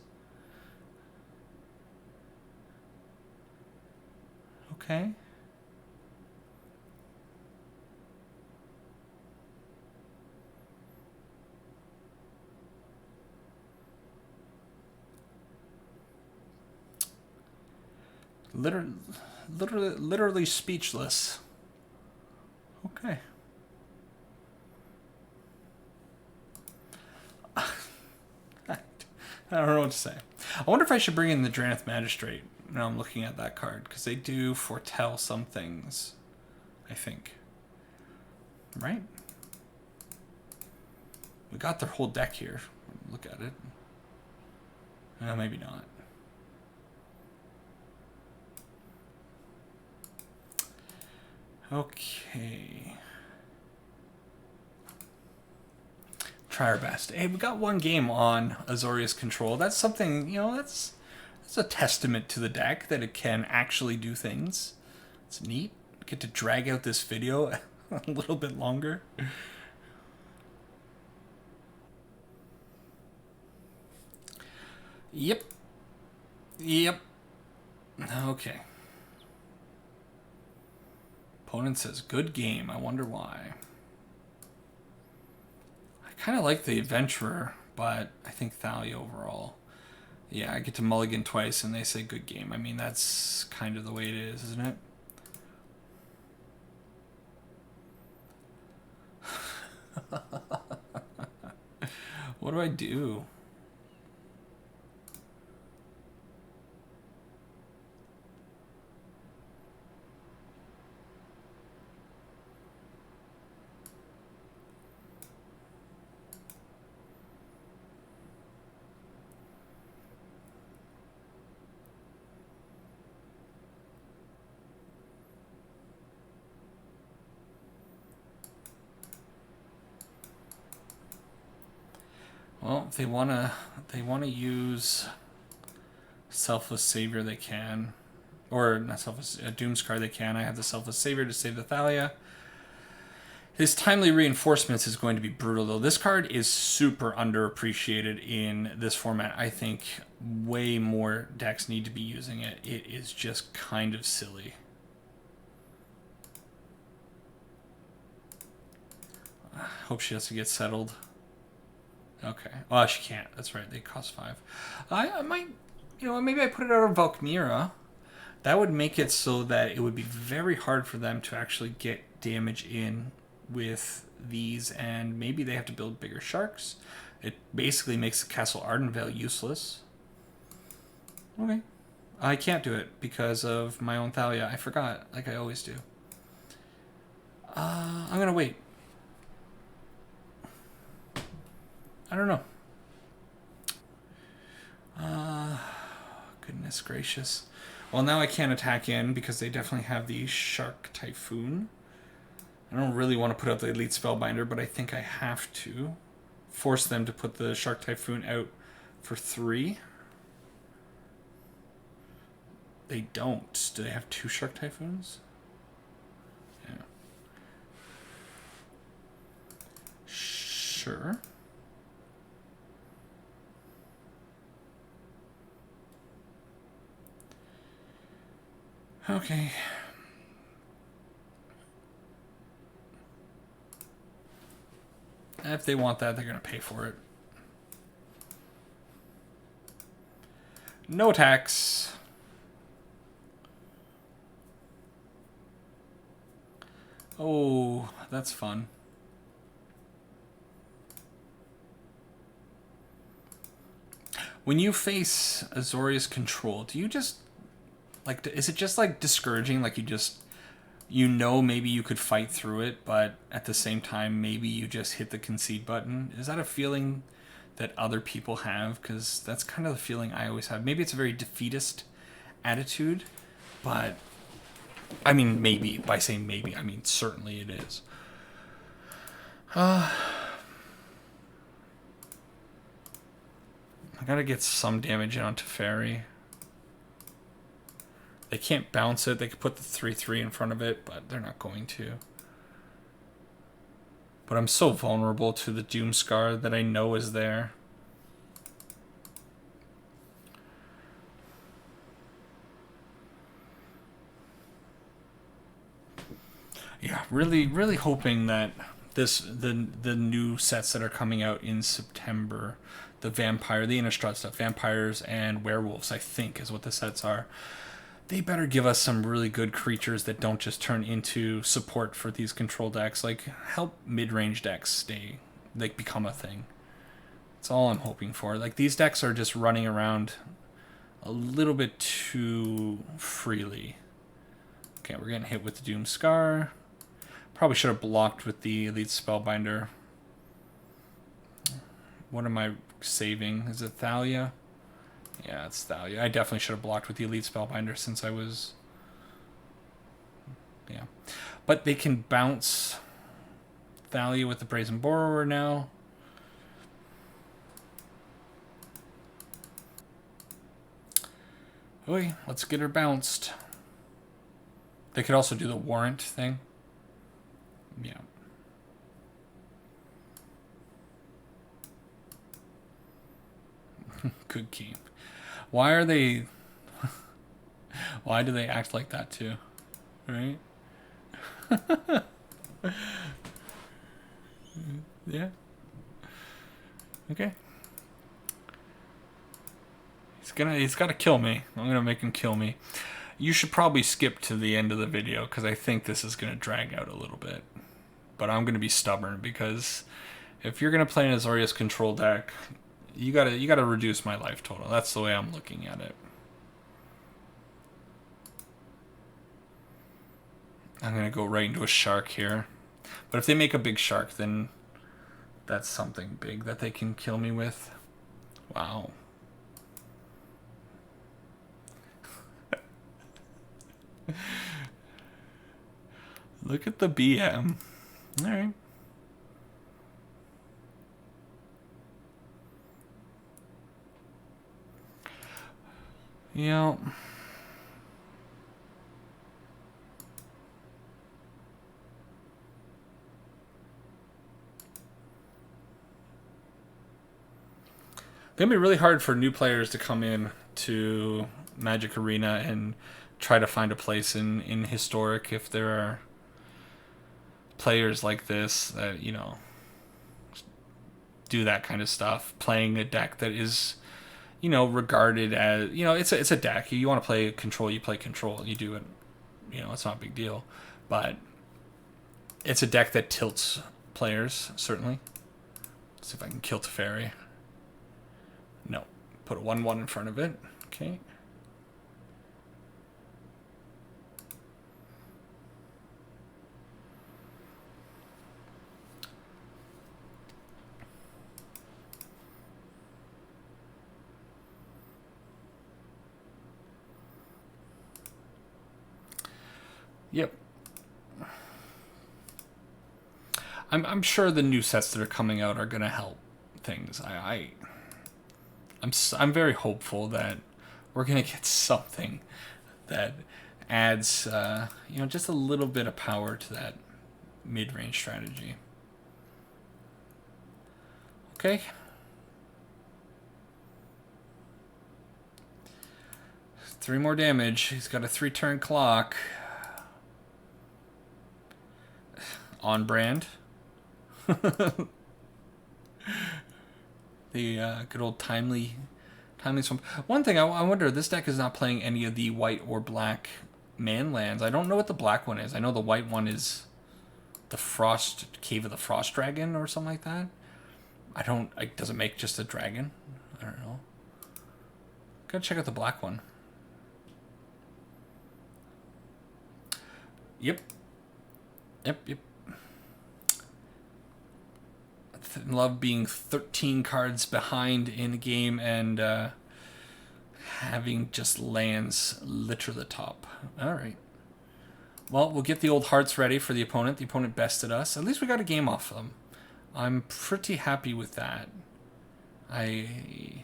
Okay. Literally speechless. Okay. I don't know what to say. I wonder if I should bring in the Drannith Magistrate. Now I'm looking at that card, because they do foretell some things, I think. Right? We got their whole deck here. Look at it. Maybe not. Okay. Try our best. Hey, we got one game on Azorius Control. That's something, you know, that's a testament to the deck that it can actually do things. It's neat. Get to drag out this video a little bit longer. Yep. Okay. Opponent says, good game. I wonder why. I kind of like the Adventurer, but I think Thalia overall. Yeah, I get to mulligan twice and they say good game. I mean, that's kind of the way it is, isn't it? What do I do? Well, if they wanna use Selfless Savior, they can. Or not Selfless, Doomscar they can. I have the Selfless Savior to save the Thalia. His Timely Reinforcements is going to be brutal, though. This card is super underappreciated in this format. I think way more decks need to be using it. It is just kind of silly. Hope she has to get settled. Okay. Oh, she can't. That's right. They cost 5. I might, maybe I put it out of Valkmira. That would make it so that it would be very hard for them to actually get damage in with these, and maybe they have to build bigger sharks. It basically makes Castle Ardenvale useless. Okay. I can't do it because of my own Thalia. I forgot, like I always do. I'm going to wait. I don't know. Goodness gracious. Well, now I can't attack in because they definitely have the Shark Typhoon. I don't really want to put out the Elite Spellbinder, but I think I have to force them to put the Shark Typhoon out for 3. They don't. Do they have 2 Shark Typhoons? Yeah. Sure. Okay. If they want that, they're going to pay for it. No tax. Oh, that's fun. When you face Azorius control, do you just... like, is it just like discouraging? Like maybe you could fight through it, but at the same time, maybe you just hit the concede button. Is that a feeling that other people have? Because that's kind of the feeling I always have. Maybe it's a very defeatist attitude, but I mean, maybe. By saying maybe, I mean certainly it is. I gotta get some damage in on Teferi. They can't bounce it. They could put the 3/3 in front of it, but they're not going to. But I'm so vulnerable to the Doomscar that I know is there. Yeah, really, really hoping that the new sets that are coming out in September, the Innistrad stuff, vampires and werewolves, I think is what the sets are. They better give us some really good creatures that don't just turn into support for these control decks. Like, help mid-range decks become a thing. That's all I'm hoping for. Like, these decks are just running around a little bit too freely. Okay, we're getting hit with the Doomscar. Probably should have blocked with the Elite Spellbinder. What am I saving? Is it Thalia? Yeah, it's Thalia. I definitely should have blocked with the Elite Spellbinder since I was... yeah. But they can bounce Thalia with the Brazen Borrower now. Oi, let's get her bounced. They could also do the warrant thing. Yeah. Good game. Why are they... why do they act like that too? Right? Yeah. Okay. He's gotta kill me. I'm gonna make him kill me. You should probably skip to the end of the video because I think this is gonna drag out a little bit. But I'm gonna be stubborn because if you're gonna play an Azorius control deck, you gotta reduce my life total. That's the way I'm looking at it. I'm gonna go right into a shark here. But if they make a big shark, then that's something big that they can kill me with. Wow. Look at the BM. All right. Yeah. gonna be really hard for new players to come in to Magic Arena and try to find a place in Historic if there are players like this that, you know, do that kind of stuff, playing a deck that is, you know, regarded as, you know, it's a deck. You want to play control, you play control. You do it, you know, it's not a big deal. But it's a deck that tilts players, certainly. Let's see if I can kill Teferi. No. Put a 1/1 in front of it. Okay. Yep. I'm sure the new sets that are coming out are gonna help things. I'm very hopeful that we're gonna get something that adds you know, just a little bit of power to that mid-range strategy. Okay. Three more damage. He's got a 3-turn clock. On brand. The good old timely swamp. One thing I wonder, this deck is not playing any of the white or black man lands. I don't know what the black one is. I know the white one is the Frost Cave of the Frost Dragon or something like that. Does it make just a dragon? I don't know. Gotta check out the black one. Yep. Love being 13 cards behind in the game and having just lands litter the top. Alright. Well, we'll get the old hearts ready for the opponent. The opponent bested us. At least we got a game off of them. I'm pretty happy with that. I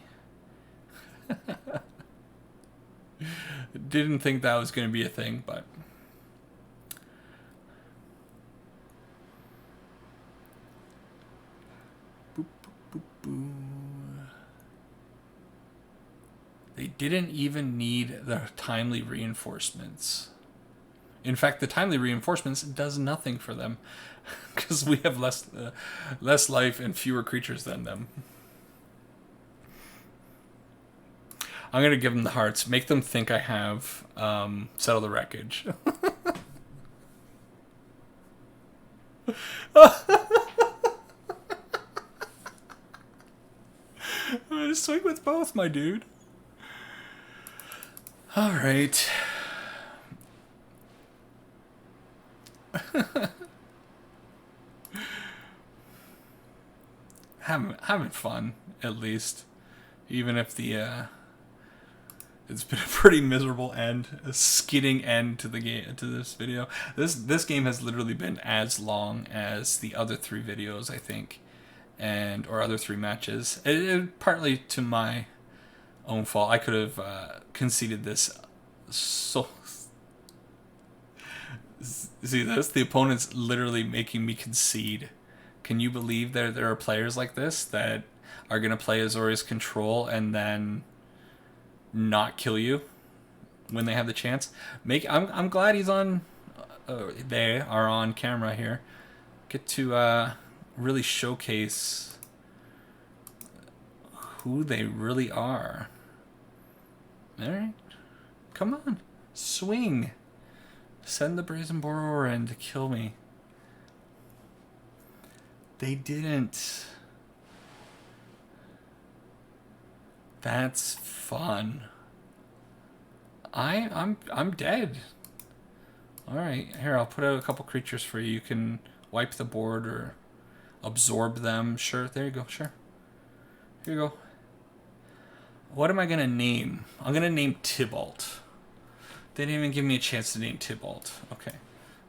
didn't think that was going to be a thing, but... They didn't even need the timely reinforcements. In fact, the timely reinforcements does nothing for them because we have less life and fewer creatures than them. I'm gonna give them the hearts. Make them think I have Settle the Wreckage. I'm gonna swing with both, my dude. All right. having fun, at least, even if the it's been a pretty miserable end, a skidding end to the game, to this video. This game has literally been as long as the other 3 videos, I think, or other 3 matches. It partly to my own fault. I could have conceded this. So see this? The opponent's literally making me concede. Can you believe there are players like this that are gonna play Azorius Control and then not kill you when they have the chance? I'm glad he's on. They are on camera here. Get to really showcase who they really are. All right, come on, swing. Send the Brazen Borrower in to kill me. They didn't. That's fun. I'm dead. All right, here, I'll put out a couple creatures for you. You can wipe the board or absorb them. Sure, there you go. Sure. Here you go. What am I gonna name? I'm gonna name Tybalt. They didn't even give me a chance to name Tybalt. Okay.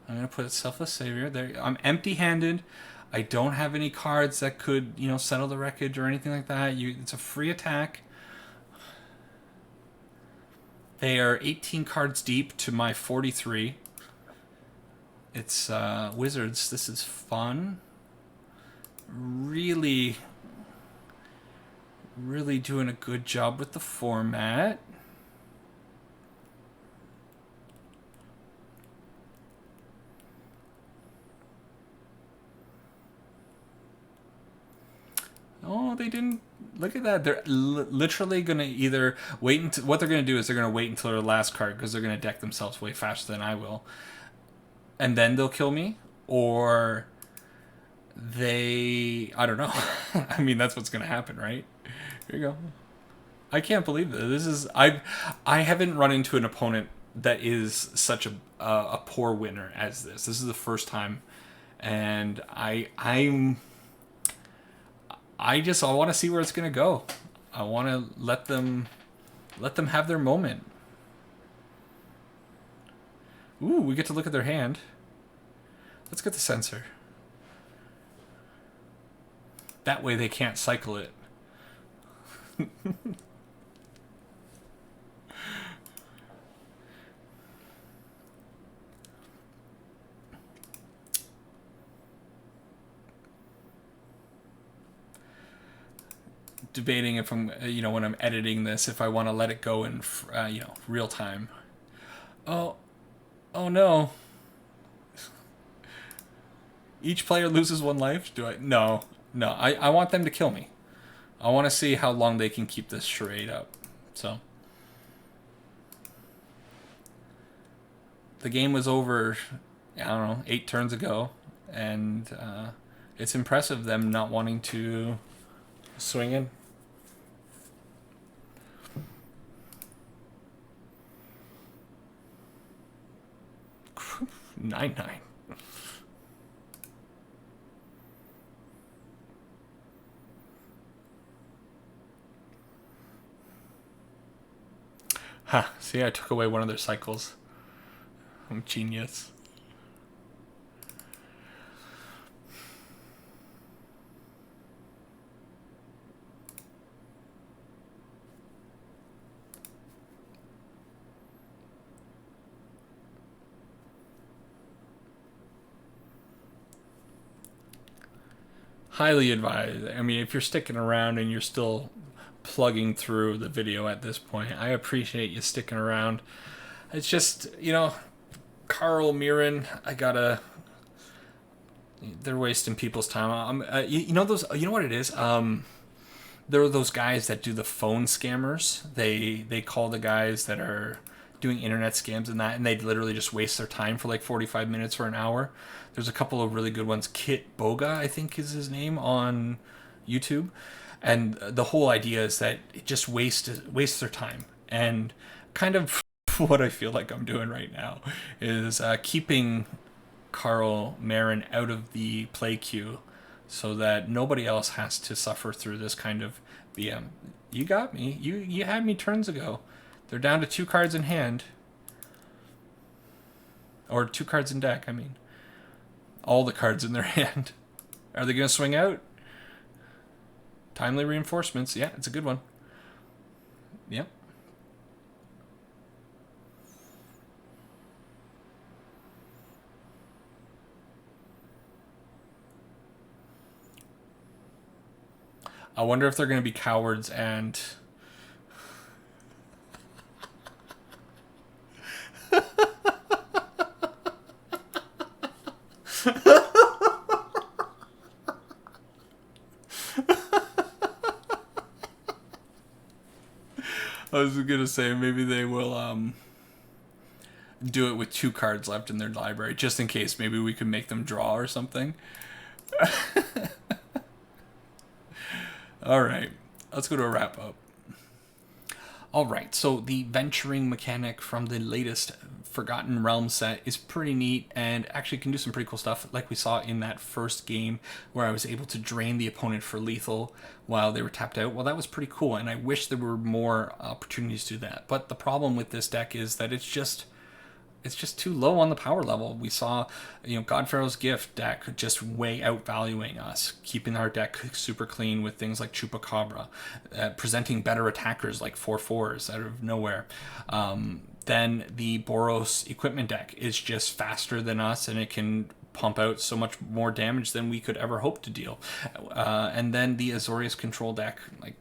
I'm gonna put Selfless Savior there. I'm empty-handed. I don't have any cards that could, you know, settle the wreckage or anything like that. It's a free attack. They are 18 cards deep to my 43. It's Wizards. This is fun. Really, really doing a good job with the format. Oh, they didn't. Look at that. They're literally going to either wait until. What they're going to do is they're going to wait until their last card because they're going to deck themselves way faster than I will. And then they'll kill me. Or they. I don't know. I mean, that's what's going to happen, right? Here you go. I can't believe this. This is. I haven't run into an opponent that is such a poor winner as this. This is the first time. And I want to see where it's going to go. I want to let them have their moment. Ooh, we get to look at their hand. Let's get the sensor. That way they can't cycle it. Debating if I'm, when I'm editing this, if I want to let it go in, real time. Oh no. Each player loses 1 life? Do I? No. I want them to kill me. I want to see how long they can keep this charade up. So. The game was over, I don't know, 8 turns ago. And it's impressive them not wanting to swing in. 9-9. Huh. See, I took away one of their cycles. I'm genius. Highly advised. I mean, if you're sticking around and you're still plugging through the video at this point, I appreciate you sticking around. It's just, Carl Mirren, they're wasting people's time. You know what it is? There are those guys that do the phone scammers. They call the guys that are doing internet scams and they literally just waste their time for like 45 minutes or an hour. There's a couple of really good ones. Kit Boga, I think is his name, on YouTube. And the whole idea is that it just wastes their time. And kind of what I feel like I'm doing right now is keeping Carl Marin out of the play queue so that nobody else has to suffer through this kind of BM. You got me. You had me turns ago. They're down to 2 cards in hand. Or 2 cards in deck, I mean. All the cards in their hand. Are they going to swing out? Timely reinforcements. Yeah, it's a good one. Yep. I wonder if they're going to be cowards and... I was gonna say maybe they will do it with 2 cards left in their library, just in case. Maybe we could make them draw or something. All right, let's go to a wrap up. All right, so the venturing mechanic from the latest Forgotten Realms set is pretty neat and actually can do some pretty cool stuff, like we saw in that first game where I was able to drain the opponent for lethal while they were tapped out. Well, that was pretty cool, and I wish there were more opportunities to do that. But the problem with this deck is that it's just too low on the power level. We saw, Godpharaoh's Gift deck just way outvaluing us, keeping our deck super clean with things like Chupacabra, presenting better attackers like 4/4s out of nowhere. Then the Boros equipment deck is just faster than us, and it can pump out so much more damage than we could ever hope to deal. And then the Azorius control deck, like,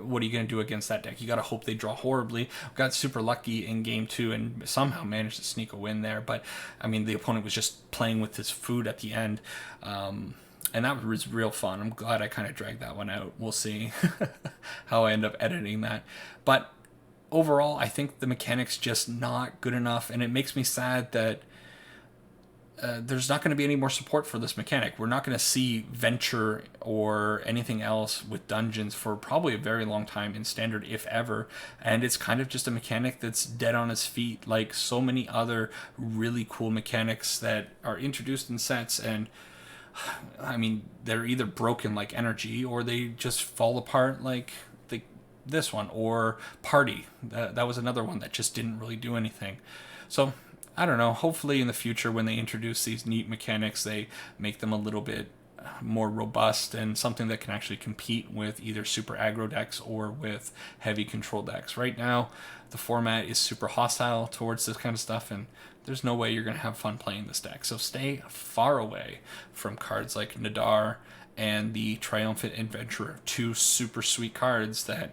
what are you going to do against that deck? You got to hope they draw horribly. Got super lucky in game 2 and somehow managed to sneak a win there. But, I mean, the opponent was just playing with his food at the end. And that was real fun. I'm glad I kind of dragged that one out. We'll see how I end up editing that. But overall, I think the mechanic's just not good enough. And it makes me sad that there's not going to be any more support for this mechanic. We're not going to see Venture or anything else with dungeons for probably a very long time in Standard, if ever. And it's kind of just a mechanic that's dead on its feet, like so many other really cool mechanics that are introduced in sets. And I mean, they're either broken like Energy, or they just fall apart like this one, or Party. That was another one that just didn't really do anything. So I don't know, hopefully in the future when they introduce these neat mechanics, they make them a little bit more robust and something that can actually compete with either super aggro decks or with heavy control decks. Right now, the format is super hostile towards this kind of stuff, and there's no way you're going to have fun playing this deck. So stay far away from cards like Nadar and the Triumphant Adventurer, two super sweet cards that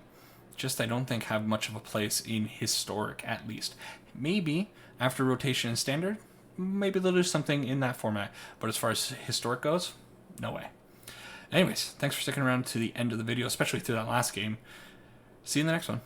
just I don't think have much of a place in Historic, at least. Maybe after rotation and Standard, maybe they'll do something in that format. But as far as Historic goes, no way. Anyways, thanks for sticking around to the end of the video, especially through that last game. See you in the next one.